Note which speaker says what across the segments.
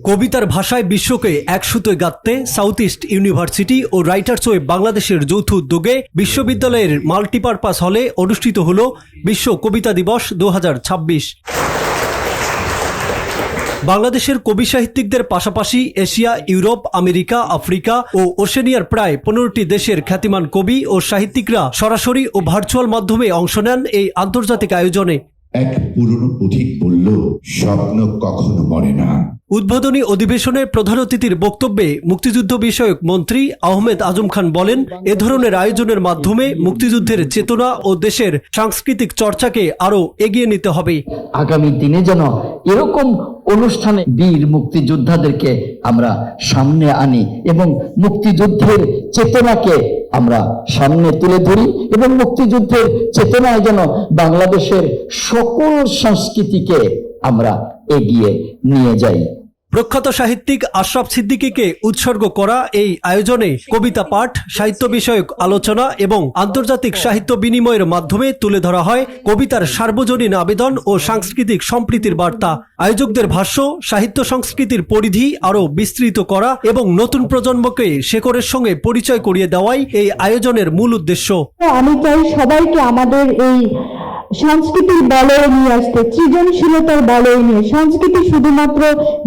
Speaker 1: কবিতার ভাষায় বিশ্বকে এক সুতোয় গাঁথতে সাউথ ইস্ট ইউনিভার্সিটি ও রাইটার্স ওয়েব বাংলাদেশের যৌথ উদ্যোগে বিশ্ববিদ্যালয়ের মাল্টিপারপাস হলে অনুষ্ঠিত হল বিশ্ব কবিতা দিবস 2026। বাংলাদেশের কবি সাহিত্যিকদের পাশাপাশি এশিয়া, ইউরোপ, আমেরিকা, আফ্রিকা ও ওশেনিয়ার প্রায় 15টি দেশের খ্যাতিমান কবি ও সাহিত্যিকরা সরাসরি ও ভার্চুয়াল মাধ্যমে অংশ নেন এই আন্তর্জাতিক আয়োজনে।
Speaker 2: এক পুরনো পথিক বলল, স্বপ্ন কখনো মরে না।
Speaker 1: উদ্বোধনী অধিবেশনে প্রধান অতিথির বক্তব্যে মুক্তিযুদ্ধ বিষয়ক মন্ত্রী আহমেদ আজম খান বলেন, এ ধরনের আয়োজনের মাধ্যমে মুক্তিযুদ্ধের চেতনা ও দেশের সাংস্কৃতিক চর্চাকে আরও এগিয়ে নিতে হবে।
Speaker 3: আগামী দিনে যেন এরকম অনুষ্ঠানে বীর মুক্তিযোদ্ধাদেরকে আমরা সামনে আনি এবং মুক্তিযুদ্ধের চেতনাকে আমরা সামনে তুলে ধরি এবং মুক্তিযুদ্ধের চেতনায় যেন বাংলাদেশের সকল সংস্কৃতিকে আমরা এগিয়ে নিয়ে যাই।
Speaker 1: প্রখ্যাত সাহিত্যিক আশরাফ সিদ্দিকীকে উৎসর্গ করা এই আয়োজনে কবিতা পাঠ, সাহিত্য বিষয়ক আলোচনা এবং আন্তর্জাতিক সাহিত্য বিনিময়ের মাধ্যমে তুলে ধরা হয় কবিতার সার্বজনীন আবেদন ও সাংস্কৃতিক সম্প্রীতির বার্তা। আয়োজকদের ভাষ্য, সাহিত্য সংস্কৃতির পরিধি আরও বিস্তৃত করা এবং নতুন প্রজন্মকে শেকড়ের সঙ্গে পরিচয় করিয়ে দেওয়াই এই আয়োজনের মূল উদ্দেশ্য।
Speaker 4: আমি চাই সবাইকে আমাদের এই সংস্কৃতির বলয়ে নিয়ে আসতে, সৃজনশীলতার বলয়ে নিয়ে। সংস্কৃতি শুধুমাত্র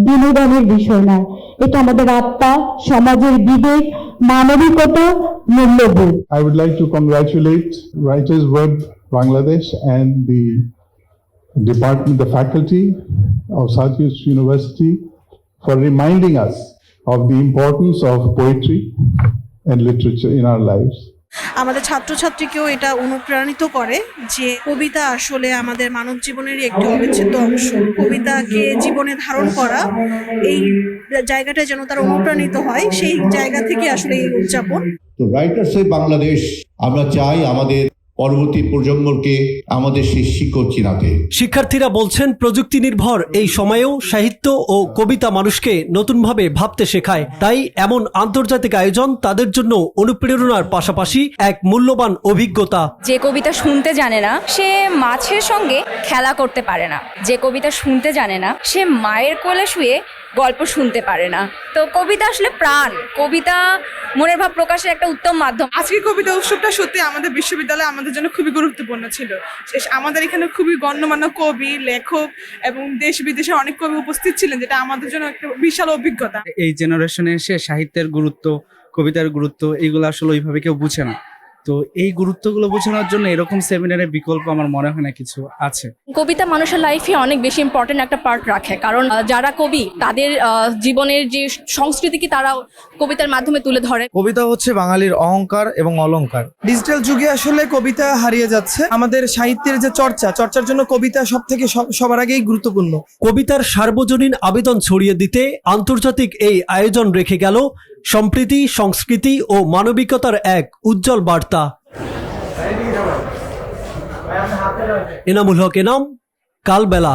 Speaker 4: বিনোদনের বিষয় নয়, এটা আমাদের আত্মা, সমাজের বিবেক, মানবিকতা, মূল্যবোধ।
Speaker 5: I would like to congratulate Writers Web Bangladesh and the department, the faculty of South East University for reminding us of the importance of poetry and literature in our lives.
Speaker 6: আমাদের ছাত্রছাত্রীকেও এটা অনুপ্রাণিত করে যে কবিতা আসলে আমাদের মানব জীবনেরই একটি অবিচ্ছেদ্য অংশ। কবিতাকে জীবনে ধারণ করা, এই জায়গাটা যেন তারা অনুপ্রাণিত হয়, সেই জায়গা থেকে আসলে এই উদযাপন।
Speaker 2: তো রাইটার্স ওয়েব বাংলাদেশ, আমরা চাই আমাদের পরবর্তী প্রজন্মকে আমাদের সেই শিকড় চিনাতে।
Speaker 1: শিক্ষার্থীরা বলছেন, প্রযুক্তি নির্ভর এই সময়েও সাহিত্য ও কবিতা মানুষকে নতুনভাবে ভাবতে শেখায়। তাই এমন আন্তর্জাতিক আয়োজন তাদের জন্য অনুপ্রেরণার পাশাপাশি এক মূল্যবান অভিজ্ঞতা।
Speaker 7: যে কবিতা শুনতে জানে না সে মাছের সঙ্গে খেলা করতে পারে না, যে কবিতা শুনতে জানে না সে মায়ের কোলে শুয়ে গল্প শুনতে পারে না। তো কবিতা আসলে প্রাণ, কবিতা মনের ভাব প্রকাশের একটা উত্তম মাধ্যম।
Speaker 6: আজকের কবিতা উৎসবটা সত্যি আমাদের বিশ্ববিদ্যালয়ে আমাদের জন্য খুবই গুরুত্বপূর্ণ ছিল। আমাদের এখানে খুবই গণ্যমান্য কবি, লেখক এবং দেশ বিদেশের অনেক কবি উপস্থিত ছিলেন, যেটা আমাদের জন্য একটা বিশাল অভিজ্ঞতা।
Speaker 8: এই জেনারেশনে এসে সাহিত্যের গুরুত্ব, কবিতার গুরুত্ব এগুলো আসলে ওইভাবে কেউ বুঝে না। তো এই গুরুত্বগুলো বোঝানোর জন্য এরকম সেমিনারের বিকল্প আমার মনে হয় না কিছু আছে।
Speaker 7: কবিতা মানুষের লাইফে অনেক বেশি ইম্পর্টেন্ট একটা পার্ট রাখে, কারণ যারা কবি তাদের জীবনের যে সংস্কৃতিকে তারা কবিতার মাধ্যমে তুলে ধরে।
Speaker 9: কবিতা হচ্ছে বাঙালির অহংকার এবং অলংকার। ডিজিটাল যুগে আসলে কবিতা হারিয়ে যাচ্ছে। আমাদের সাহিত্যের যে চর্চার জন্য কবিতা সবার আগেই গুরুত্বপূর্ণ।
Speaker 1: কবিতার সার্বজনীন আবেদন ছড়িয়ে দিতে আন্তর্জাতিক এই আয়োজন রেখে গেল সম্প্রীতি, সংস্কৃতি ও মানবিকতার এক উজ্জ্বল বার্তা। এনামুল হক এনাম, কালবেলা।